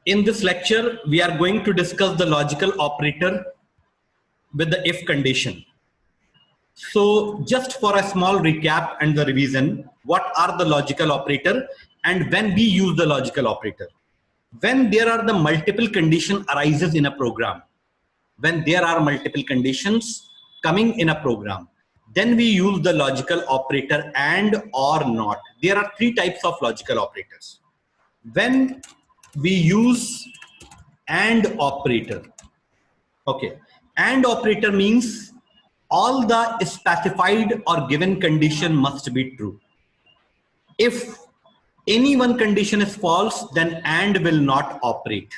In this lecture, we are going to discuss the logical operator with the if condition. So just for a small recap and the revision, what are the logical operator and when we use the logical operator? When there are the multiple condition arises in a program, when there are multiple conditions coming in a program, then we use the logical operator and or not. There are three types of logical operators. When we use AND operator, okay, AND operator means all the specified or given condition must be true. If any one condition is false, then AND will not operate.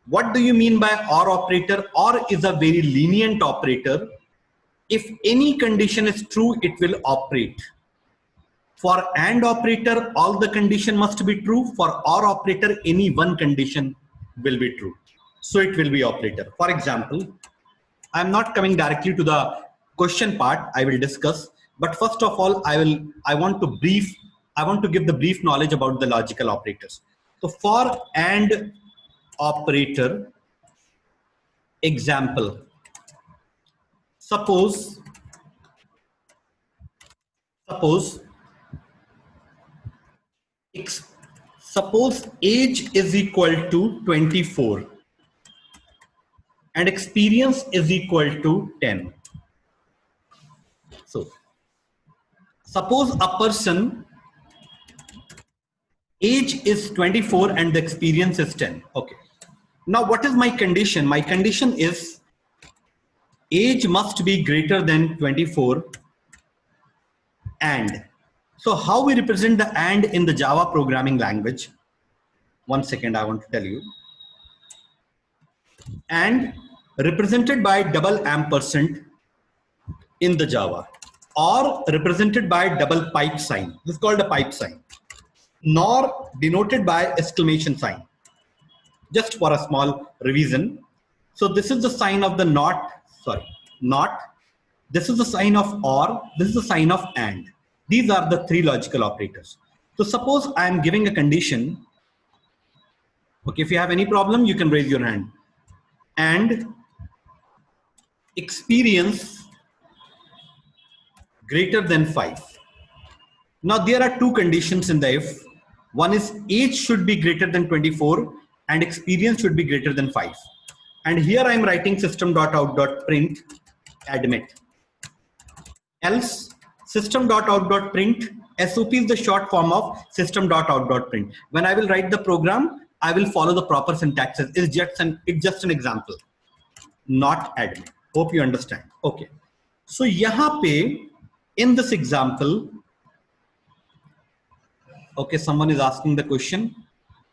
What do you mean by OR operator? OR is a very lenient operator. If any condition is true, it will operate. For AND operator, all the condition must be true. For OR operator, any one condition will be true. So it will be operator. For example, I'm not coming directly to the question part, I will discuss. But first of all, I want to give the brief knowledge about the logical operators. So for AND operator, example, suppose age is equal to 24 and experience is equal to 10. So suppose a person age is 24 and the experience is 10. Okay. Now what is my condition? My condition is age must be greater than 24 and. So how we represent the AND in the Java programming language? 1 second, I want to tell you. AND represented by double ampersand in the Java, or represented by double pipe sign. This is called a pipe sign. NOR denoted by exclamation sign. Just for a small revision. So this is the sign of the not. This is the sign of OR. This is the sign of AND. These are the three logical operators. So suppose I am giving a condition. Okay, if you have any problem, you can raise your hand. And experience greater than 5. Now there are two conditions in the if. One is age should be greater than 24 and experience should be greater than 5. And here I am writing system.out.print admit. Else system.out.print SOP is the short form of system.out.print. When I will write the program, I will follow the proper syntaxes. It's just an example, not admit. Hope you understand. Okay. So yahan pe, in this example, okay, someone is asking the question.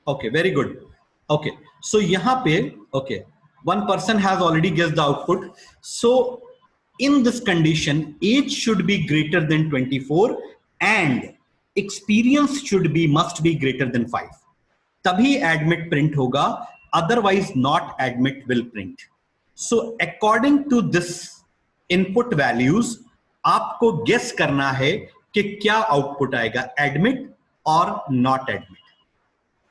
Okay, very good. Okay, so yahan pe, okay, one person has already guessed the output. So in this condition, age should be greater than 24 and experience must be greater than 5. Tabhi admit print hoga, otherwise not admit will print. So according to this input values, आपको guess करना है कि क्या output आएगा, admit or not admit.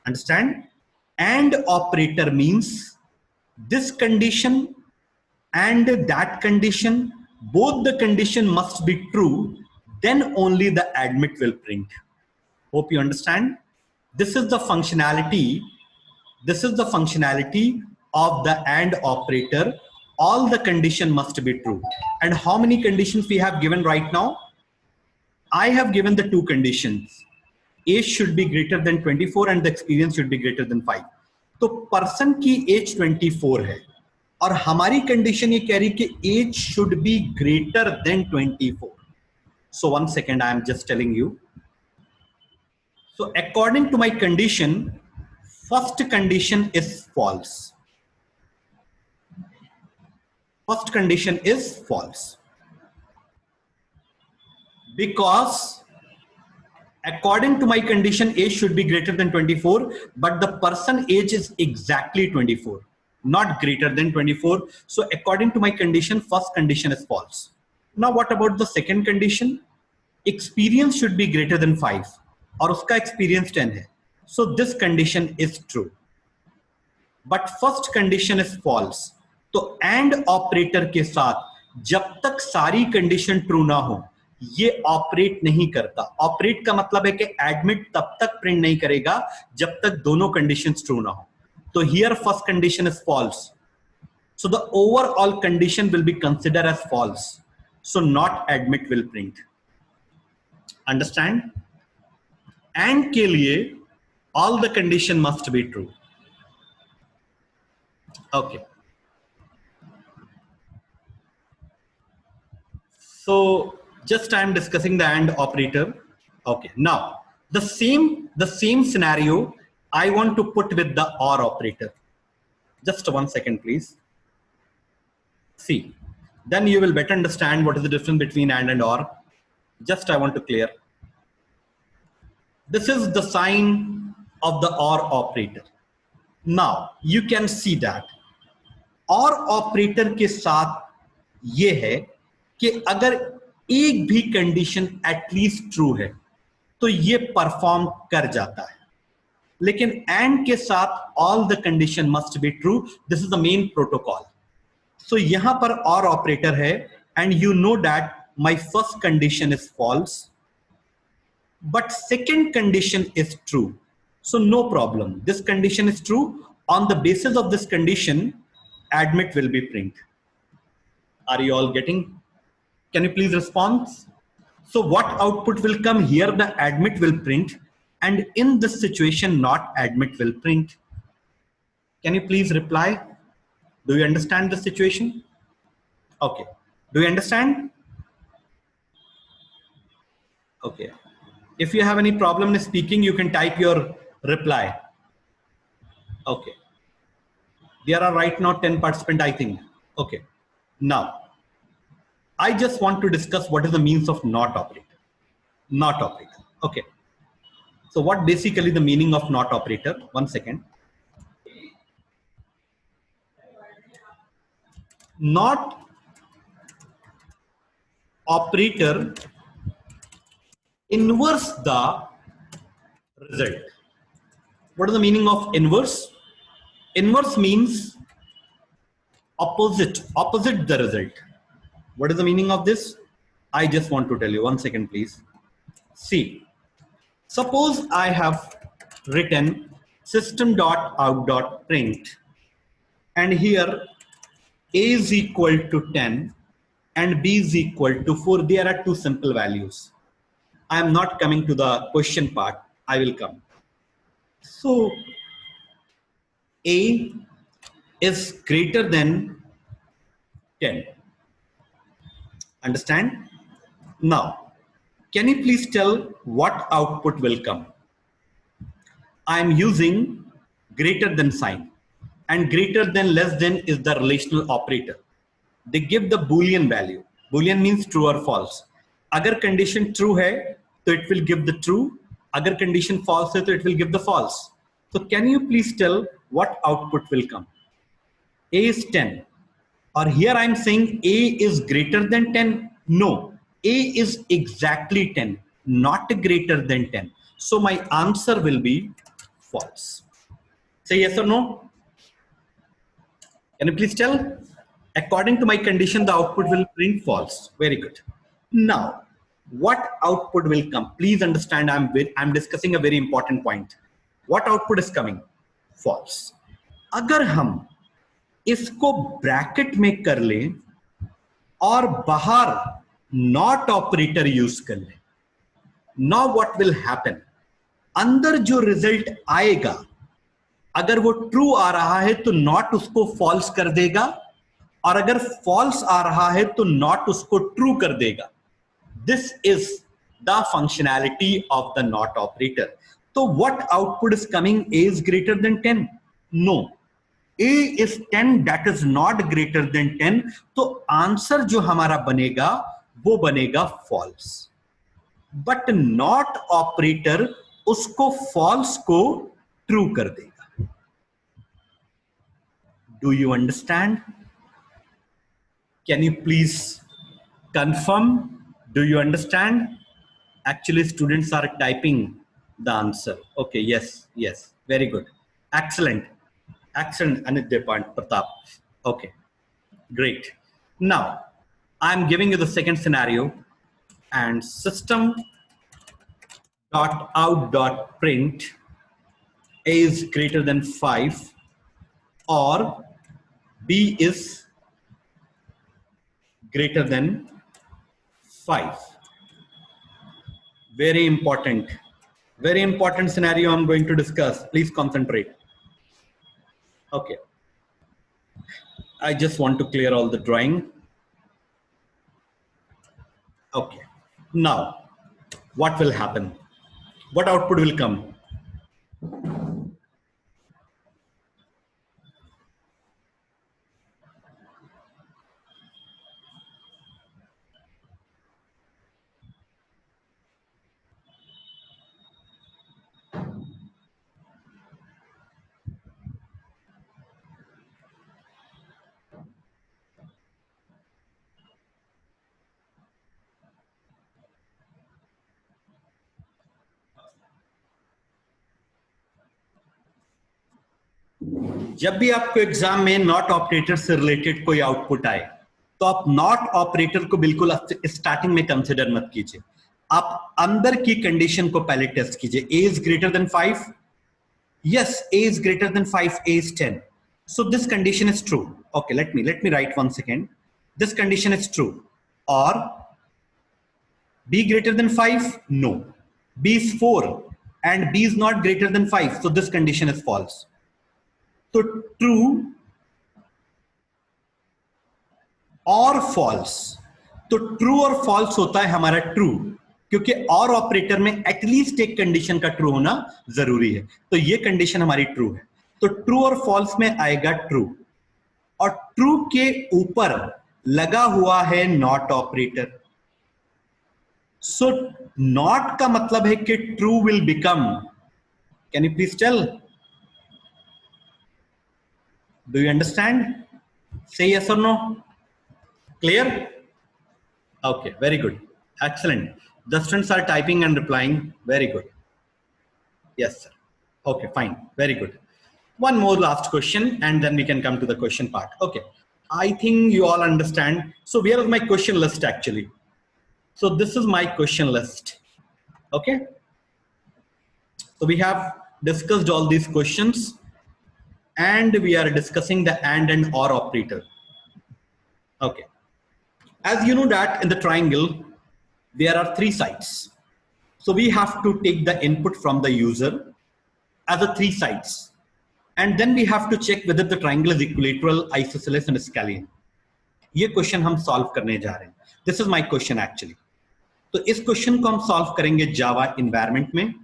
Understand? AND operator means this condition and that condition, both the condition must be true, then only the admit will print. Hope you understand. This is the functionality. This is the functionality of the AND operator. All the condition must be true. And how many conditions we have given right now? I have given the two conditions. Age should be greater than 24 and the experience should be greater than 5. तो person की age 24 है और हमारी condition ये कह रही कि age should be greater than 24. So 1 second, I am just telling you. So according to my condition, first condition is false. First condition is false. Because according to my condition, age should be greater than 24, but the person age is exactly 24, not greater than 24. So according to my condition, first condition is false. Now what about the second condition? Experience should be greater than 5 और उसका experience 10 है. So this condition is true. But first condition is false, तो and operator के साथ जब तक सारी condition true ना हो ये ऑपरेट नहीं करता। ऑपरेट का मतलब है कि एडमिट तब तक प्रिंट नहीं करेगा जब तक दोनों कंडीशंस ट्रू ना हो। तो here first condition is false, so the overall condition will be considered as false, so not admit will print. Understand? And के लिए all the condition must be true. Okay, so just I am discussing the AND operator. Okay, now the same scenario I want to put with the OR operator. Just 1 second please. See, then you will better understand what is the difference between AND OR. Just I want to clear. This is the sign of the OR operator. Now you can see that OR operator के साथ ये है कि अगर एक भी condition at least true है तो ये परफॉर्म कर जाता है, लेकिन एंड के साथ all the condition must be true. This is the main protocol. So यहां पर OR ऑपरेटर है and you know that my first condition is false but second condition is true, so no problem, this condition is true. On the basis of this condition admit will be print. Are you all getting? Can you please respond? So what output will come here? The admit will print, and in this situation not admit will print. Can you please reply? Do you understand the situation? Okay, do you understand? Okay, if you have any problem in speaking you can type your reply. Okay, there are right now 10 participants I think. Okay, now I just want to discuss what is the means of not operator. Not operator. Okay, so what basically the meaning of not operator? 1 second. Not operator inverse the result. What is the meaning of inverse? Inverse means opposite the result. What is the meaning of this? I just want to tell you. 1 second please. See, suppose I have written system.out.print and here a is equal to 10 and b is equal to 4. There are two simple values. I am not coming to the question part, I will come. So a is greater than 10. Understand? Now can you please tell what output will come? I am using greater than sign, and greater than less than is the relational operator. They give the boolean value. Boolean means true or false. अगर condition true है तो it will give the true, अगर condition false है तो it will give the false. So can you please tell what output will come? A is 10, or here I am saying A is greater than 10. No, A is exactly 10, not greater than 10. So my answer will be false. Say yes or no. Can you please tell? According to my condition, the output will print false. Very good. Now, what output will come? Please understand, I'm discussing a very important point. What output is coming? False. अगर हम इसको bracket में कर लें और बाहर not operator use कर लें, नाउ व्हाट विल हैपन? अंदर जो रिजल्ट आएगा अगर वो ट्रू आ रहा है तो नॉट उसको फॉल्स कर देगा, और अगर फॉल्स आ रहा है तो नॉट उसको ट्रू कर देगा. This is the functionality of the not operator. तो what output is coming? A is greater than 10? No, A is 10, that is not greater than 10. तो आंसर जो हमारा बनेगा वो बनेगा फॉल्स. बट नॉट ऑपरेटर उसको फॉल्स को ट्रू कर देगा. Do you understand? Can you please confirm? Do you understand? Actually students are typing the answer. Okay, yes, very good, excellent. Excellent, Anitya Pratap. Okay, great. Now, I'm giving you the second scenario, and system dot out dot print a is greater than 5 or b is greater than 5. Very important scenario I'm going to discuss. Please concentrate. Okay, I just want to clear all the drawing. Okay, now what will happen? What output will come? जब भी आपको exam में not operator से related कोई output आए तो आप not operator को बिल्कुल स्टार्टिंग में कंसिडर मत कीजिए. आप अंदर की कंडीशन को पहले टेस्ट कीजिए. a is greater than 5. Yes, a is greater than 5, a is 10. So this condition is true. Okay, let me write one second. This condition is true. Or b greater than 5? No. b is 4 and b is not greater than 5. So this condition is false. तो true और false. तो true और false होता है हमारा true, क्योंकि और operator में एटलीस्ट एक कंडीशन का ट्रू होना जरूरी है. तो ये कंडीशन हमारी ट्रू है. तो ट्रू और फॉल्स में आएगा ट्रू, और ट्रू के ऊपर लगा हुआ है नॉट ऑपरेटर. सो नॉट का मतलब है कि true will become. Can you please tell? Do you understand? Say yes or no. Clear? Okay, very good. Excellent. The students are typing and replying. Very good. Yes, sir. Okay, fine. Very good. One more last question and then we can come to the question part. Okay. I think you all understand. So where is my question list actually? So this is my question list. Okay. So we have discussed all these questions. And we are discussing the and or operator. Okay. As you know that in the triangle, there are 3 sides. So we have to take the input from the user as a 3 sides. And then we have to check whether the triangle is equilateral, isosceles and scalene. ये question हम solve करने जा रहे हैं. This is my question actually. तो इस question को हम solve करेंगे Java environment में.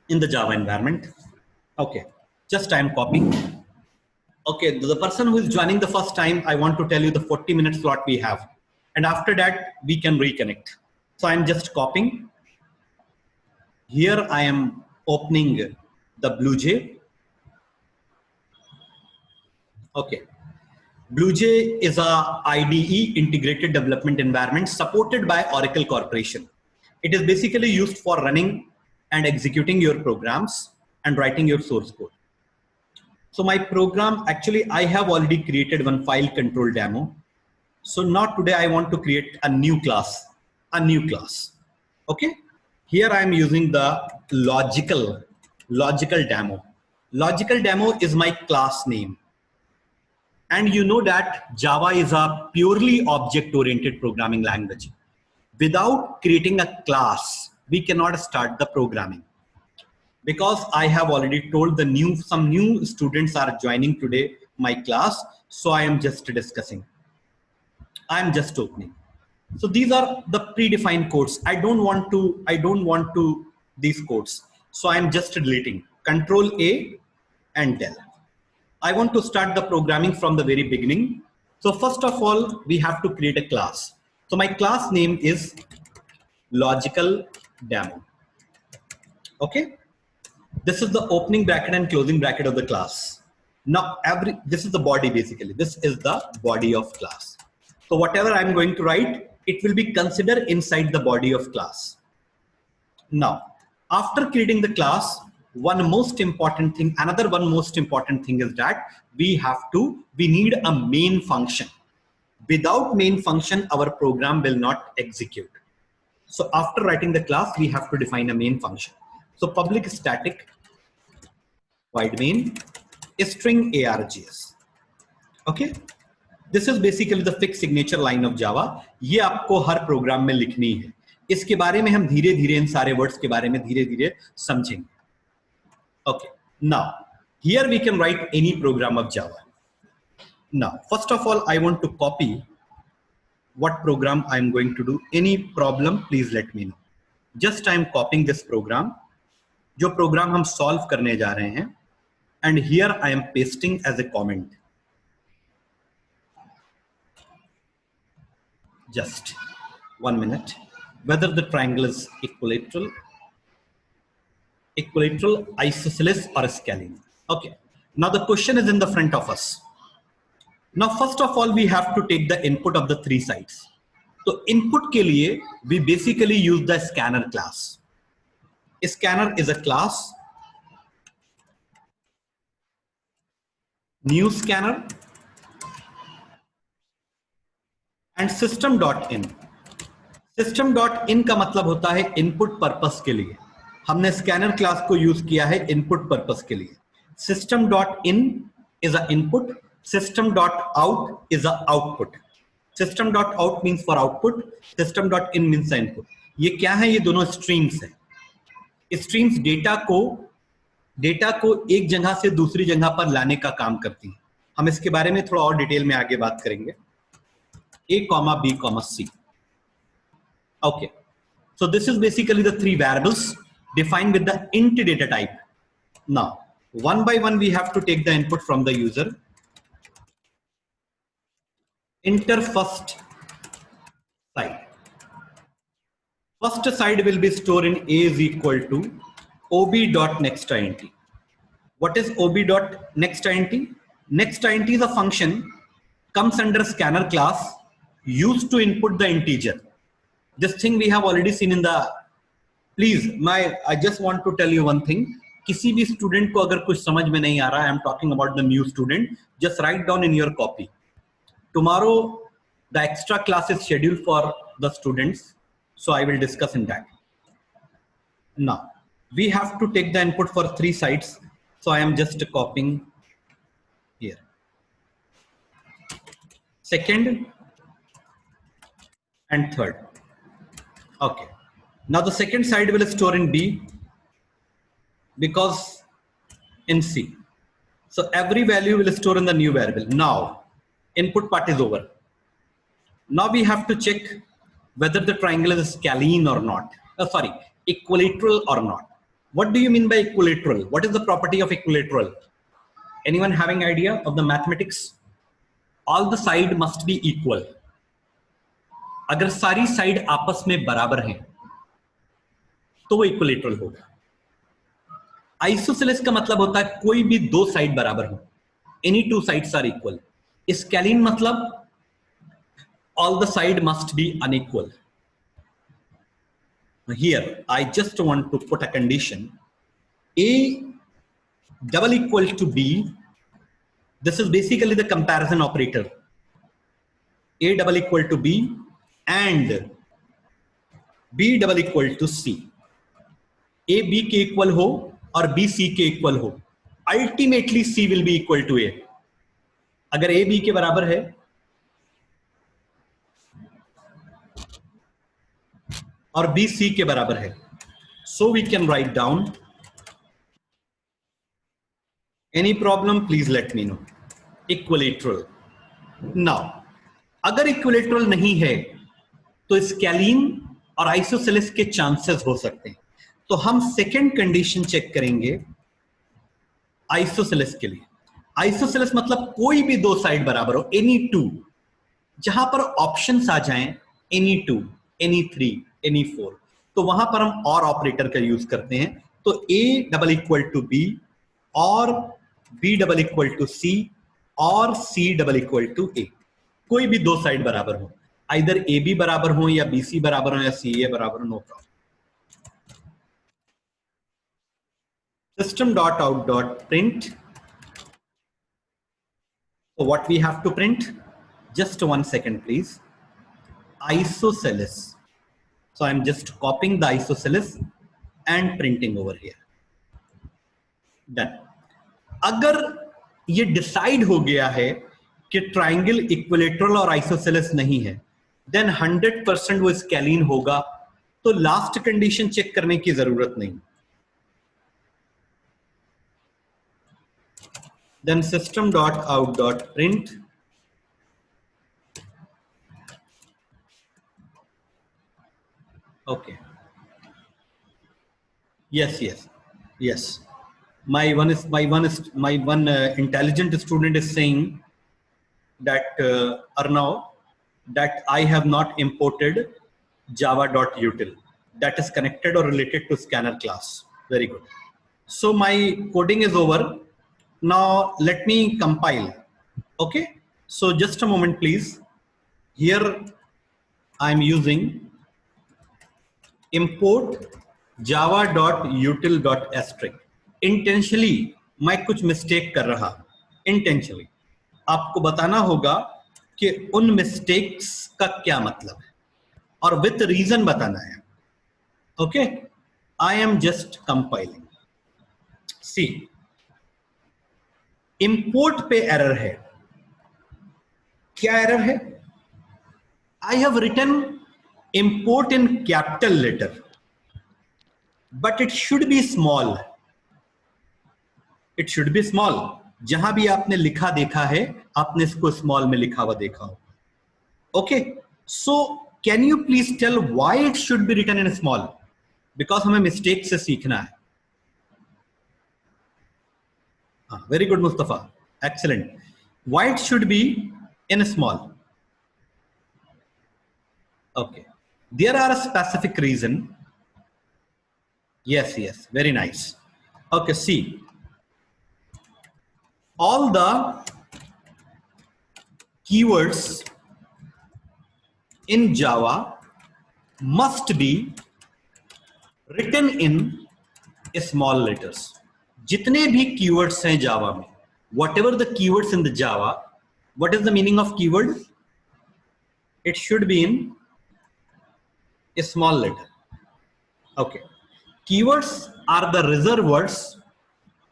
In the Java environment. Okay, just I am copying. Okay, the person who is joining the first time, I want to tell you the 40-minute slot we have. And after that, we can reconnect. So I'm just copying. Here I am opening the BlueJ. Okay. BlueJ is a IDE, Integrated Development Environment, supported by Oracle Corporation. It is basically used for running and executing your programs and writing your source code. So my program, actually I have already created one file control demo. So now today I want to create a new class. Okay. Here I am using the logical demo. Logical demo is my class name. And you know that Java is a purely object-oriented programming language. Without creating a class, we cannot start the programming. Because I have already told some new students are joining today my class, so I am just discussing. I am just opening. So these are the predefined codes. I don't want to these codes. So I am just deleting. Control A and del. I want to start the programming from the very beginning. So first of all, we have to create a class. So my class name is logical demo. Okay. This is the opening bracket and closing bracket of the class. Now this is the body basically. This is the body of class. So whatever I'm going to write, it will be considered inside the body of class. Now, After creating the class, another one most important thing is that we need a main function. Without main function, our program will not execute. So after writing the class, we have to define a main function. So public static void main string args. Okay, this is basically the fixed signature line of Java. ये आपको हर programme में लिखनी है. इसके बारे में हम धीरे धीरे इन सारे वर्ड्स के बारे में धीरे धीरे समझेंगे. Okay, now here we can write any program of Java. Now first of all, I want to copy what program I am going to do. Any problem, please let me know. Just I am copying this program, जो program हम solve करने जा रहे हैं, and here I am pasting as a comment. Just 1 minute. Whether the triangle is equilateral, isosceles, or scalene. Okay. Now the question is in the front of us. Now first of all, we have to take the input of the three sides. So input के लिए we basically use the scanner class. Scanner is a class. New scanner and system.in. System.in का मतलब होता है input purpose के लिए. हमने scanner class को यूज किया है इनपुट पर्पस के लिए. System.in is a input. System.out is a output. System.out means for output. System.in means the input. ये क्या है? ये दोनों स्ट्रीम्स हैं. स्ट्रीम्स डेटा को एक जगह से दूसरी जगह पर लाने का काम करती हैं. हम इसके बारे में थोड़ा और डिटेल में आगे बात करेंगे. A, B, C. Okay. So this is basically the three variables defined with the int data type. Now, one by one, we have to take the input from the user. Enter first side. First side will be stored in A is equal to ob.nextInt. What is ob.nextInt? NextInt is a function, comes under scanner class, used to input the integer. This thing we have already seen in the. Please, I just want to tell you one thing. किसी भी student को अगर कुछ समझ में नहीं आ रहा है, I am talking about the new student, just write down in your copy. Tomorrow, the extra class is scheduled for the students, so I will discuss in that. Now, we have to take the input for three sides, so I am just copying here. Second and third. Okay. Now the second side will store in B because in C. So every value will store in the new variable. Now, input part is over. Now we have to check whether the triangle is scalene or not. Equilateral or not. What do you mean by equilateral? What is the property of equilateral? Anyone having idea of the mathematics? All the side must be equal. अगर सारी side आपस में बराबर हैं तो वो equilateral होगा. Isosceles का मतलब होता है कोई भी दो साइड बराबर हो. Any two sides are equal. Scalene मतलब all the side must be unequal. Here I just want to put a condition. A double equal to B. This is basically the comparison operator. A double equal to B and B double equal to C. A B के equal हो और B C के equal हो. Ultimately C will be equal to A. अगर A B के बराबर है और B C के बराबर है, so we can write down. Any problem? Please let me know. Equilateral. Now, अगर equilateral नहीं है तो स्केलिन और आइसोसेलेस के चांसेस हो सकते हैं. तो हम सेकेंड कंडीशन चेक करेंगे आइसोसेलेस के लिए. आइसोसेलेस मतलब कोई भी दो साइड बराबर हो, एनी टू. जहां पर ऑप्शंस आ जाएं any two, any three, any four, तो वहां पर हम और ऑपरेटर का यूज करते हैं. तो A double equal to B और B double equal to C और C double equal to A. कोई भी दो साइड बराबर हो, आइदर AB बराबर हो या BC बराबर हो या CA बराबर हो, no problem. system.out.print. So what we have to print? Just 1 second, please. Isosceles. So I'm just copying the isosceles and printing over here. Done. अगर ये डिसाइड हो गया है कि ट्राइंगल इक्विलेटरल और आइसोसेलेस नहीं है, देन 100% वो स्केलीन होगा, तो लास्ट कंडीशन चेक करने की जरूरत नहीं. Then system.out.print. Okay. Yes. My one intelligent student is saying that Arnav, that I have not imported java.util. That is connected or related to scanner class. Very good. So my coding is over. Now let me compile. Okay. So just a moment, please. Here I'm using import java.util.string. Intentionally मैं कुछ mistake कर रहा, intentionally आपको बताना होगा कि उन mistakes का क्या मतलब है और विथ रीजन बताना है. Okay, I am just compiling. See, import पे एरर है. क्या एरर है? I have written import in capital letter, but it should be small. It should be small. जहां भी आपने लिखा देखा है, आपने इसको स्मॉल में लिखा हुआ देखा हो. Okay, so can you please tell why it should be written in small? Because हमें मिस्टेक से सीखना है. Very good Mustafa, excellent. Why it should be in small? Okay, there are a specific reason. Yes, very nice. Okay, see, all the keywords in Java must be written in small letters. जितने भी keywords हैं Java में, whatever the keywords in the Java, what is the meaning of keyword? It should be in a small letter. Okay. Keywords are the reserved words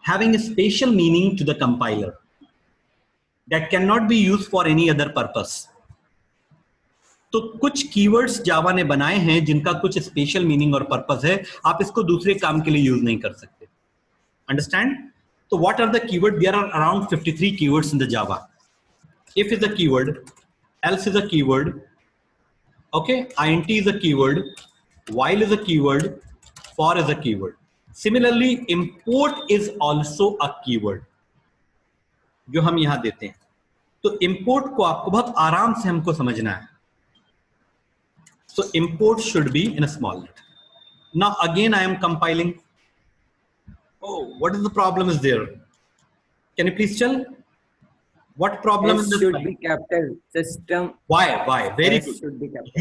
having a special meaning to the compiler that cannot be used for any other purpose. तो कुछ keywords जावा ने बनाए हैं जिनका कुछ special meaning और purpose है, आप इसको दूसरे काम के लिए यूज नहीं कर सकते. अंडरस्टैंड? तो what are the keywords? There are around 53 keywords in the Java. If is a keyword, else is a keyword, okay, int is a keyword, while is a keyword, for is a keyword. Similarly, import is also a keyword जो हम यहां देते हैं. तो import को आपको बहुत आराम से हमको समझना है. So import should be in a small letter. Now again I am compiling. Oh, what is the problem is there? Can you please tell? What problem is this? Should be capital. System. Why? Very good. Should be capital.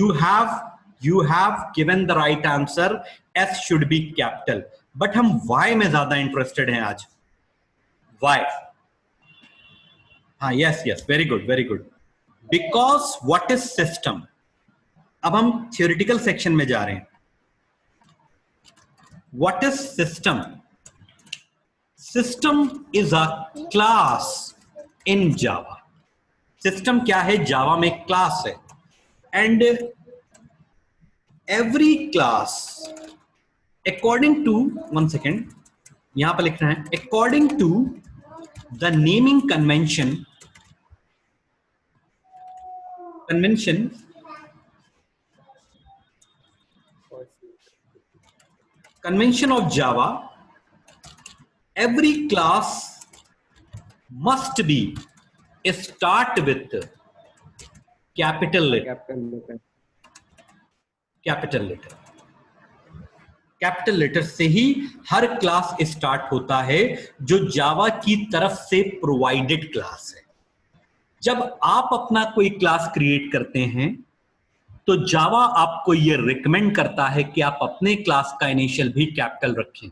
You have given the right answer. S should be capital. But हम why में ज्यादा interested हैं आज. Why? हाँ, yes, very good. Because what is system? अब हम theoretical section में जा रहे हैं. What is system? System is a class in Java. System क्या है? Java में class है. And every class according to, one second, यहां पर लिखना है, according to the naming convention of Java, every class must be start with capital letter. Capital letter से ही हर क्लास स्टार्ट होता है जो जावा की तरफ से प्रोवाइडेड क्लास है. जब आप अपना कोई क्लास क्रिएट करते हैं तो जावा आपको यह रिकमेंड करता है कि आप अपने क्लास का इनिशियल भी कैपिटल रखें.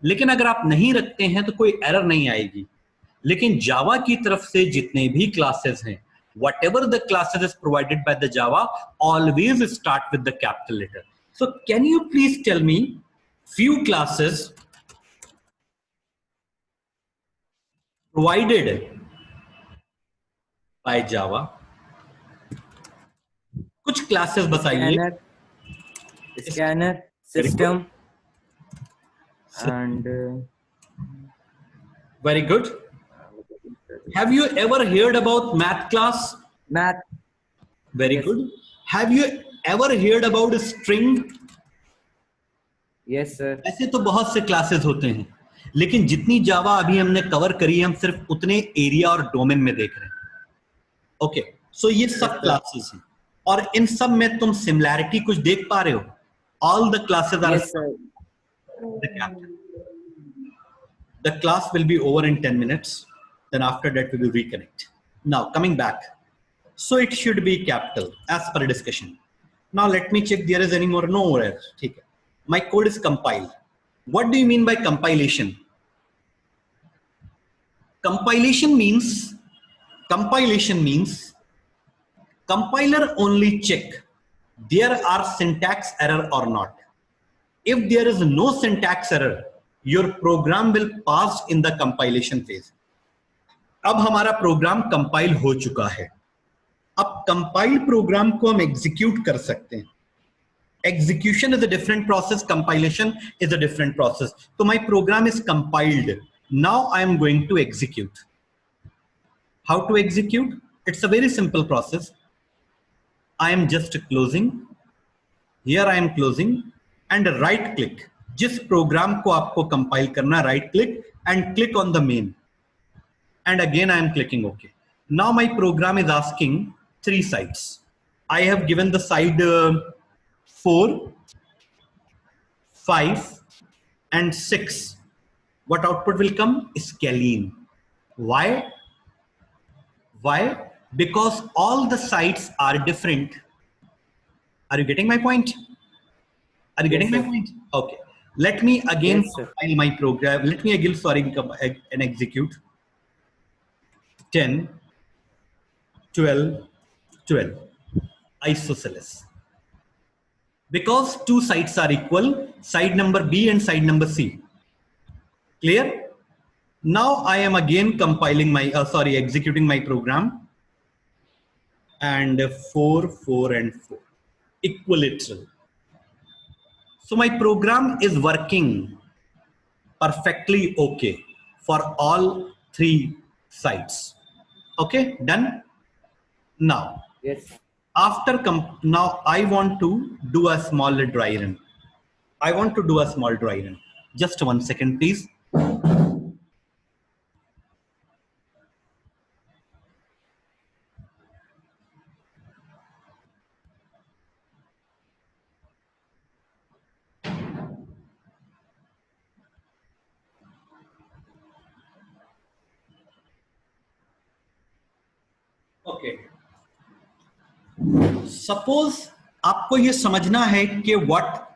लेकिन अगर आप नहीं रखते हैं तो कोई एरर नहीं आएगी। लेकिन जावा की तरफ से जितने भी क्लासेस हैं, whatever the classes is provided by the Java, always start with the capital letter. So can you please tell me few classes provided by Java? कुछ क्लासेस बताइए। Scanner, system, and Very good. Have you ever heard about math class? math. Very Yes. good. Have you ever heard about string? Yes, sir. ऐसे तो बहुत से classes होते हैं, लेकिन जितनी जावा अभी हमने कवर करी है, हम सिर्फ उतने एरिया और डोमेन में देख रहे हैं। ओके, सो ये सब क्लासेस हैं, और इन सब में तुम सिमिलैरिटी कुछ देख पा रहे हो? All the classes are Yes, sir. the captain. The class will be over in 10 minutes. Then after that we will reconnect. Now coming back. So it should be capital as per discussion. Now let me check there is any more. No error. ठीक है. My code is compiled. What do you mean by compilation? Compilation means compiler only check there are syntax error or not. If there is no syntax error, your program will pass in the compilation phase. अब हमारा program compile हो चुका है। अब compile programme को हम execute कर सकते हैं। Execution is a different process, compilation is a different process. So my program is compiled. Now I am going to execute. How to execute? It's a very simple process. I am just closing. Here I am closing and right click. जिस programme को आपको compile करना, right click and click on the main. And again I am clicking OK. Now my program is asking 3 sides. I have given the side 4, 5 and 6. What output will come? Scalene. Why? Why? Because all the sides are different. Are you getting my point? Are you getting my point? Okay. Let me again compile my program. Let me again, and execute. 10, 12, 12. Isosceles. Because 2 sides are equal, side number B and side number C. Clear? Now I am again compiling my, executing my program. And 4, 4 and 4. Equilateral. So my program is working perfectly okay for all 3 sides. Okay, done? Now. Yes. Now I want to do a small dry run. Just 1 second, please. Okay. Suppose आपको ये समझना है कि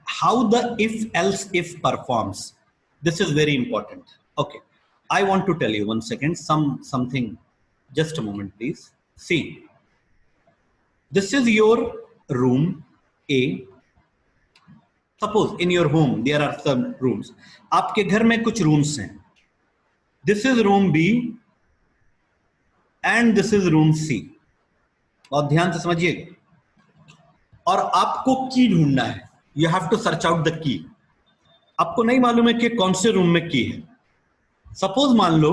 how the if performs. This is very important. Okay, I want to tell you 1 second something. Just a moment, please. See, this is your room A. Suppose in your home there are some rooms. आपके घर में कुछ rooms हैं. This is room B and this is room C. बहुत ध्यान से समझिएगा। और आपको की ढूंढना है। You have to search out the key. आपको नहीं मालूम है कि कौन से रूम में की है। सपोज मान लो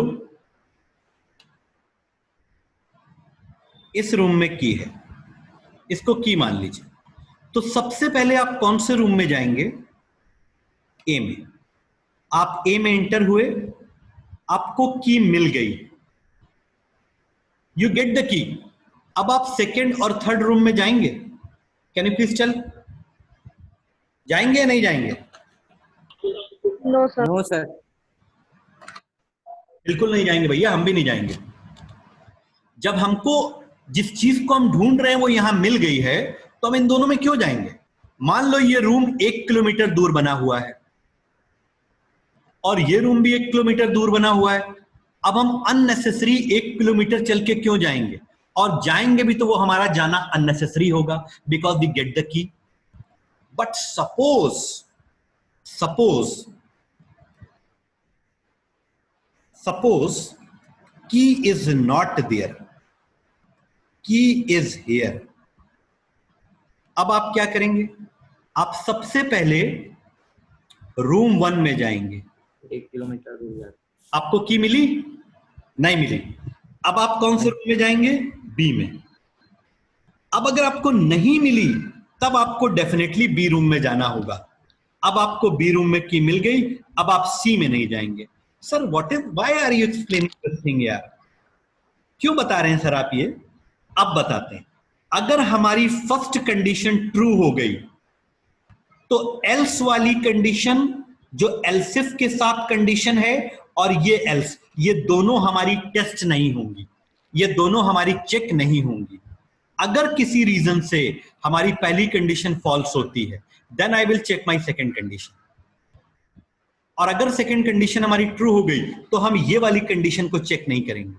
इस रूम में की है, इसको की मान लीजिए। तो सबसे पहले आप कौन से रूम में जाएंगे? ए में। आप ए में एंटर हुए, आपको की मिल गई, यू गेट द की। अब आप सेकेंड और थर्ड रूम में जाएंगे? Can you please tell? जाएंगे या नहीं जाएंगे? No sir. नो सर, बिल्कुल नहीं जाएंगे भैया, हम भी नहीं जाएंगे। जब हमको जिस चीज को हम ढूंढ रहे हैं वो यहां मिल गई है, तो हम इन दोनों में क्यों जाएंगे? मान लो ये रूम 1 किलोमीटर दूर बना हुआ है और ये रूम भी 1 किलोमीटर दूर बना हुआ है। अब हम अननेसेसरी 1 किलोमीटर चल के क्यों जाएंगे, और जाएंगे भी तो वो हमारा जाना अननेसेसरी होगा, because we get the key. But suppose key is not there, key is here. अब आप क्या करेंगे, आप सबसे पहले रूम 1 में जाएंगे। 1 किलोमीटर दूर आपको की मिली? नहीं मिली। अब आप कौन से रूम में जाएंगे? बी में। अब अगर आपको नहीं मिली तब आपको डेफिनेटली बी रूम में जाना होगा। अब आपको बी रूम में की मिल गई, अब आप सी में नहीं जाएंगे। Sir why are you explaining this thing यार, क्यों बता रहे हैं सर आप ये? अब बताते हैं। अगर हमारी फर्स्ट कंडीशन ट्रू हो गई तो एल्स वाली कंडीशन जो एल्सिफ के साथ कंडीशन है और ये एल्स, ये दोनों हमारी टेस्ट नहीं होंगी, ये दोनों हमारी चेक नहीं होंगी। अगर किसी रीजन से हमारी पहली कंडीशन फॉल्स होती है, then I will check my second condition. और अगर सेकंड कंडीशन हमारी ट्रू हो गई तो हम ये वाली कंडीशन को चेक नहीं करेंगे।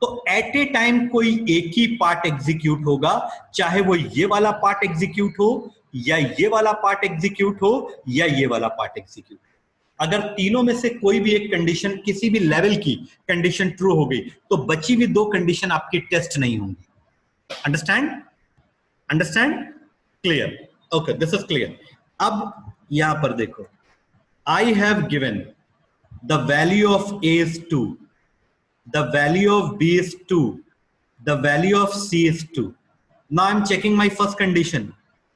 तो एट ए टाइम कोई एक ही पार्ट एग्जीक्यूट होगा, चाहे वो ये वाला पार्ट एग्जीक्यूट हो या ये वाला पार्ट एग्जीक्यूट हो या ये वाला पार्ट एग्जीक्यूट। अगर तीनों में से कोई भी एक कंडीशन, किसी भी लेवल की कंडीशन ट्रू हो गई तो बची हुई 2 कंडीशन आपकी टेस्ट नहीं होंगी। Understand? Clear? Okay, this is clear. अब यहां पर देखो, I have given the value of A is 2, the value of b is 2, the value of c is 2. Now I'm checking my first condition.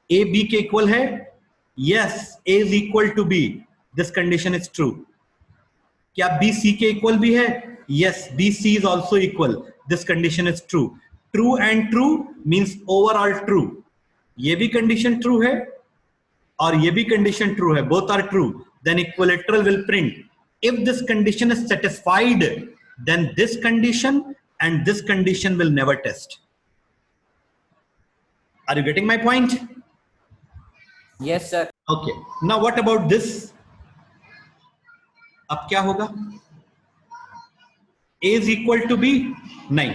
A b के equal है? Yes, a is equal to b. This condition is true. क्या b c के equal भी है? Yes, b c is also equal. This condition is true. True and true means overall true. ये भी condition true है और ये भी condition true है. Both are true. Then equilateral will print. If this condition is satisfied, then this condition and this condition will never test. Are you getting my point? Yes sir. Okay, now what about this? अब क्या होगा? A is equal to B? नहीं,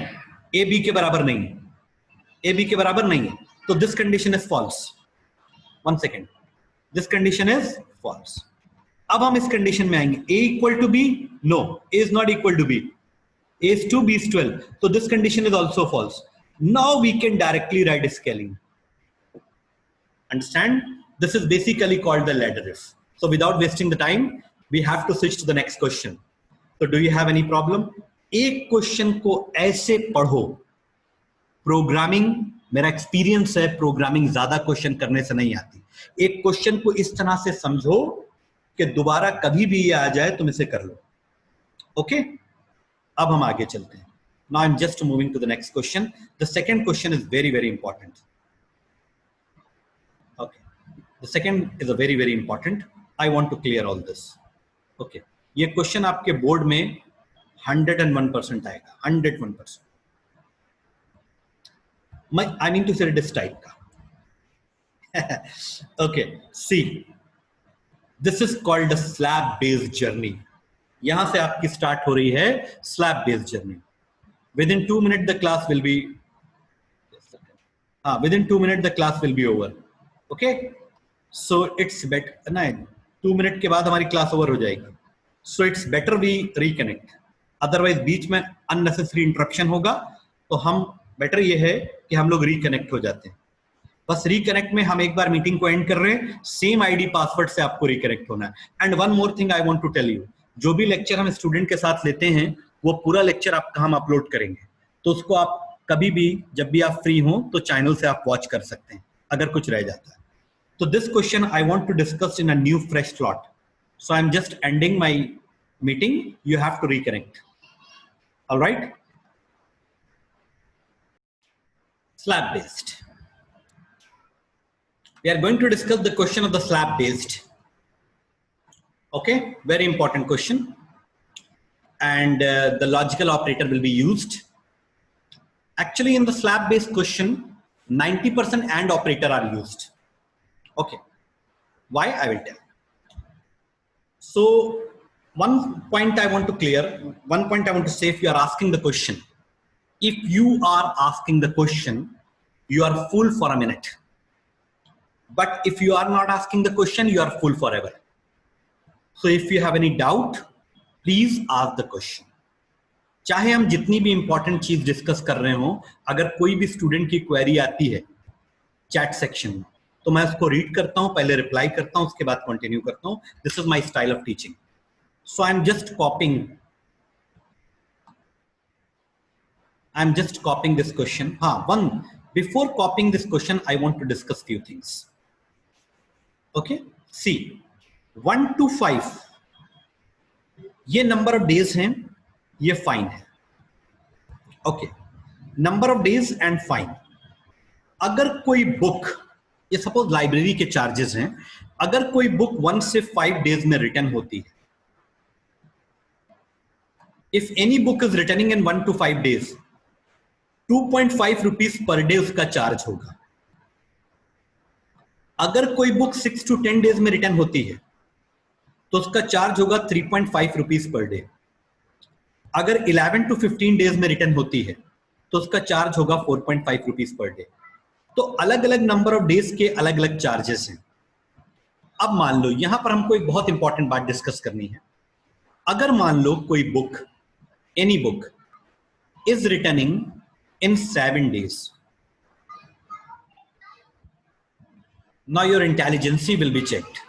A B के बराबर नहीं है, A B के बराबर नहीं है, तो this condition is false. One second, this condition is false. अब हम इस कंडीशन में आएंगे, A equal to B? No, A is not equal to B. A is 2, B is 12. So this condition is also false. Now we can directly write scaling. Understand? This is basically called the ladder if. So without wasting the time, we have to switch to the next question. So do you have any problem? एक question को ऐसे पढ़ो, programming, मेरा experience है, programming ज्यादा question करने से नहीं आती। एक क्वेश्चन को इस तरह से समझो कि दोबारा कभी भी ये आ जाए तुम इसे कर लो। ओके, अब हम आगे चलते हैं। Now I'm just moving to the next question. The second question is very, very important. Okay, the second is a very, very important. I want to clear all this. Okay, ये question आपके board में 101% आएगा, 101%. I mean to say this type का. Okay, see. This is called a slab based journey. यहां से आपकी start हो रही है slab based journey. Within 2 minutes the class will be within 2 minutes the class will be over. Okay, so it's better ना, 2 minute के बाद हमारी क्लास ओवर हो जाएगी. So it's better we reconnect. Otherwise बीच में unnecessary interruption होगा, तो हम बेटर ये है कि हम लोग रिकनेक्ट हो जाते हैं. बस रिकनेक्ट में हम एक बार मीटिंग को एंड कर रहे हैं, सेम आईडी पासवर्ड से आपको रिकनेक्ट होना है. And one more thing I want to tell you, जो भी लेक्चर हम स्टूडेंट के साथ लेते हैं वो पूरा लेक्चर आपका हम अपलोड करेंगे, तो उसको आप कभी भी जब भी आप फ्री हो तो चैनल से आप वॉच कर सकते हैं अगर कुछ रह जाता है. तो this question I want to discuss in a new fresh slot, so I am just ending my meeting, you have to reconnect. Alright, slab based. We are going to discuss the question of the slab based. Okay, very important question, and the logical operator will be used. Actually in the slab based question 90% and operator are used. Okay, why? I will tell. So one point I want to clear, one point I want to say, if you are asking the question, if you are asking the question, you are full for a minute. But if you are not asking the question, you are full forever. So if you have any doubt, please ask the question. चाहे हम जितनी भी important चीज discuss कर रहे हो, अगर कोई भी स्टूडेंट की क्वेरी आती है चैट सेक्शन में, तो मैं उसको रीड करता हूं, पहले रिप्लाई करता हूं, उसके बाद कंटिन्यू करता हूं. This is my style of teaching. So I am just copying this question. Before copying this question, I want to discuss few things. Okay, see, 1 to 5 ये नंबर ऑफ डेज हैं, ये fine है. Okay, number of days and fine. अगर कोई book, ये suppose library के charges हैं, अगर कोई बुक 1 से 5 डेज में रिटर्न होती है, if any book is returning in 1 to 5 days, 2.5 rupees per day उसका चार्ज होगा. अगर कोई बुक 6 to 10 डेज में रिटर्न होती है, तो उसका चार्ज होगा 3.5 रुपीज पर डे. अगर 11 to 15 डेज में रिटर्न होती है, तो उसका चार्ज होगा 4.5 रुपीज पर डे. तो अलग अलग नंबर ऑफ डेज के अलग अलग चार्जेस हैं. अब मान लो, यहां पर हमको एक बहुत इंपॉर्टेंट बात डिस्कस करनी है. अगर मान लो कोई book, any book is returning in 7 days, now your intelligence will be checked.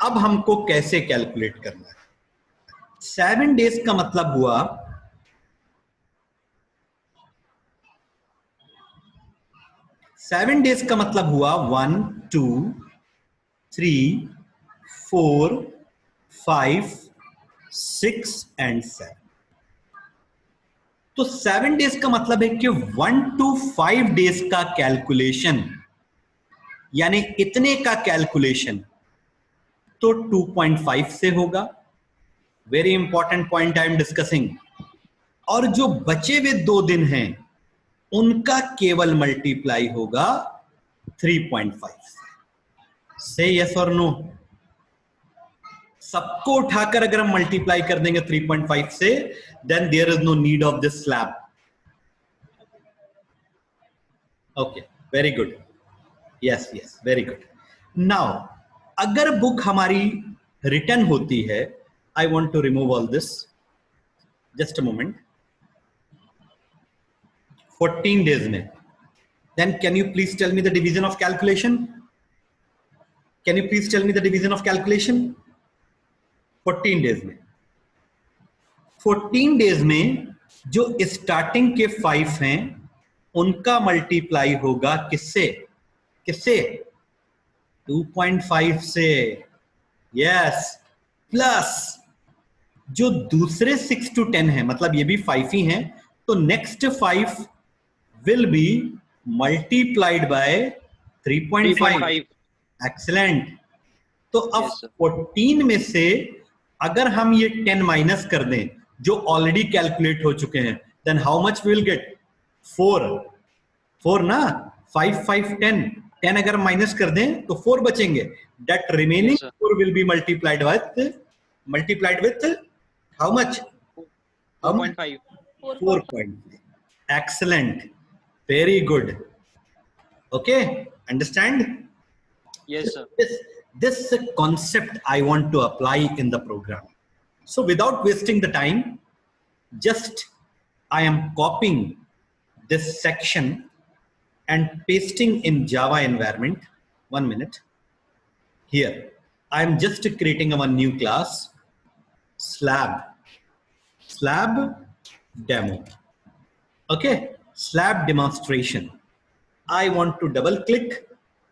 अब हमको कैसे कैलकुलेट करना है? 7 days का मतलब हुआ 7 days का मतलब हुआ 1 2 3 4 5 6 and 7. तो 7 days का मतलब है कि 1 to 5 days का कैलकुलेशन, यानी इतने का कैलकुलेशन तो 2.5 से होगा. Very important point I am discussing. और जो बचे हुए 2 दिन हैं, उनका केवल मल्टीप्लाई होगा 3.5 से. यस और नो? सबको उठाकर अगर हम मल्टीप्लाई कर देंगे 3.5 से, then there is no need of this slab. Okay, very good. Yes yes, very good. Now अगर बुक हमारी रिटर्न होती है, I want to remove all this, just a moment, 14 days में, then can you please tell me the division of calculation? Can you please tell me the division of calculation? 14 days में, 14 days में जो starting के 5 हैं, उनका multiply होगा किससे? किससे? 2.5 से. यस, प्लस जो दूसरे 6 to 10 है, मतलब ये भी 5 ही हैं, तो next 5 will be multiplied by 3.5. Excellent. तो अब 14 में से अगर हम ये 10 माइनस कर दें जो ऑलरेडी कैलकुलेट हो चुके हैं, then how much we will get? 4 ना, 5 5 10 10 अगर माइनस कर दें तो 4 बचेंगे. That remaining 4 will be multiplied with how much? 4.5. 4.5. Excellent. Very good. Okay, understand? Yes, sir. This concept I want to apply in the program. So without wasting the time, just I am copying this section and pasting in Java environment. 1 minute. Here, I am just creating a new class, slab demo. Okay, slab demonstration. I want to double click.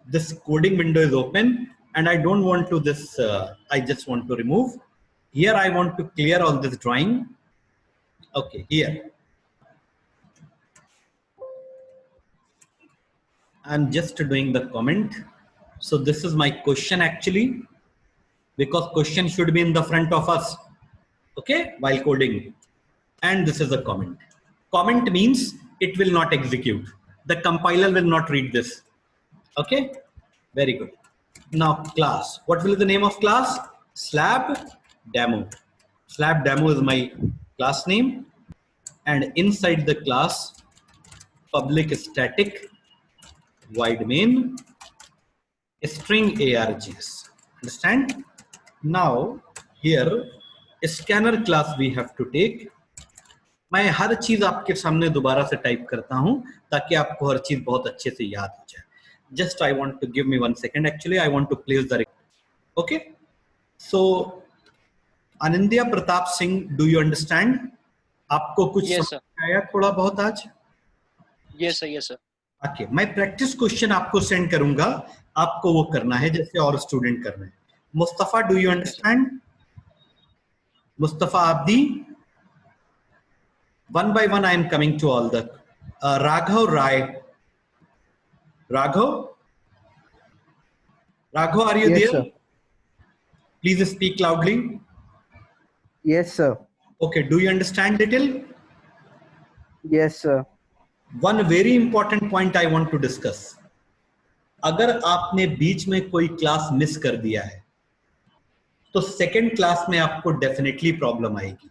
This coding window is open and I don't want to this, I just want to remove. Here I want to clear all this drawing. Okay, here. I'm just doing the comment. So this is my question actually, because question should be in the front of us, okay, while coding. And this is a comment. Comment means it will not execute. The compiler will not read this. Okay, very good. Now class, what will be the name of class? Slab demo. slab demo is my class name, and inside the class public static void main string args. Understand? Now here scanner class we have to take. मैं हर चीज आपके सामने दोबारा से type करता हूं ताकि आपको हर चीज बहुत अच्छे से याद हो जाए. Just I want to give me 1 second. Actually, I want to place the okay. So, Anindya Pratap Singh, do you understand? आपको कुछ Yes, sir. समझ आया थोड़ा बहुत आज? Yes, sir. Yes, sir. Okay, मैं प्रैक्टिस क्वेश्चन आपको सेंड करूंगा, आपको वो करना है जैसे और स्टूडेंट कर रहे हैं. Mustafa, do you understand? Mustafa Abdi, one by one I am coming to all the Raghav Rai. Raghav, are you Yes, there? sir. Please speak loudly. Yes, sir. Okay, do you understand little? Yes, sir. One very important point I want to discuss. अगर आपने बीच में कोई class miss कर दिया है तो second class में आपको डेफिनेटली प्रॉब्लम आएगी.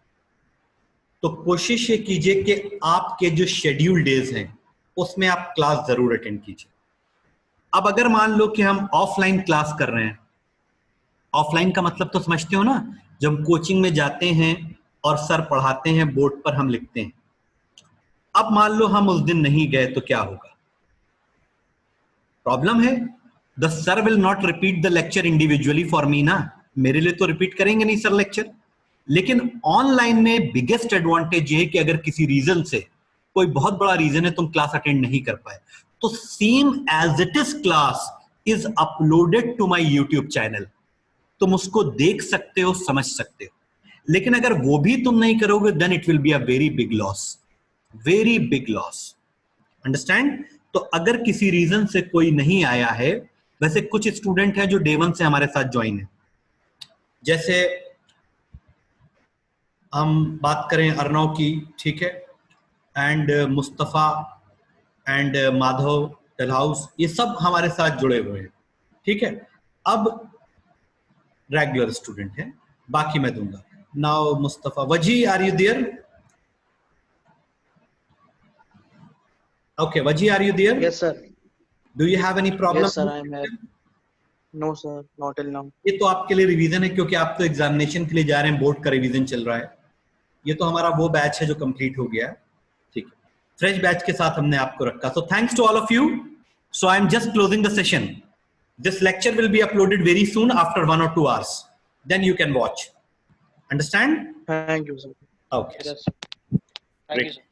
तो कोशिश ये कीजिए कि आपके जो शेड्यूल डेज हैं उसमें आप क्लास जरूर अटेंड कीजिए. अब अगर मान लो कि हम ऑफलाइन क्लास कर रहे हैं, ऑफलाइन का मतलब तो समझते हो ना, जब हम कोचिंग में जाते हैं और सर पढ़ाते हैं, बोर्ड पर हम लिखते हैं. अब मान लो हम उस दिन नहीं गए तो क्या होगा? प्रॉब्लम है. The sir will not repeat the lecture individually for me ना, मेरे लिए तो रिपीट करेंगे नहीं सर लेक्चर. लेकिन ऑनलाइन में बिगेस्ट एडवांटेज ये है कि अगर किसी रीजन से, कोई बहुत बड़ा रीजन है तुम क्लास अटेंड नहीं कर पाए, तो same as it is class is uploaded to my YouTube channel. तुम उसको देख सकते हो, समझ सकते हो. लेकिन अगर वो भी तुम नहीं करोगे then it will be a very big loss, very big loss. Understand? तो अगर किसी रीजन से कोई नहीं आया है, वैसे कुछ स्टूडेंट हैं जो डे 1 से हमारे साथ ज्वाइन है. जैसे हम बात करें अर्नव की, ठीक है, एंड मुस्तफा एंड माधव डलहाउस, ये सब हमारे साथ जुड़े हुए हैं. ठीक है, अब रेगुलर स्टूडेंट है, बाकी मैं दूंगा. Now Mustafa, Vaji, are you there? Okay, Vaji, are you there? Yes, sir. Do you have any problem? Yes, sir, I am here. No, sir, not till now. ये तो आपके लिए रिवीजन है क्योंकि आप तो एग्जामिनेशन के लिए जा रहे हैं, बोर्ड का रिवीजन चल रहा है. ये तो हमारा वो बैच है जो कंप्लीट हो गया है. ठीक है, फ्रेश बैच के साथ हमने आपको रखा. So thanks to all of you. So I am just closing the session. This lecture will be uploaded very soon after 1 or 2 hours. Then you can watch. Understand? Thank you, sir. Okay. Yes. Thank Great. you, sir.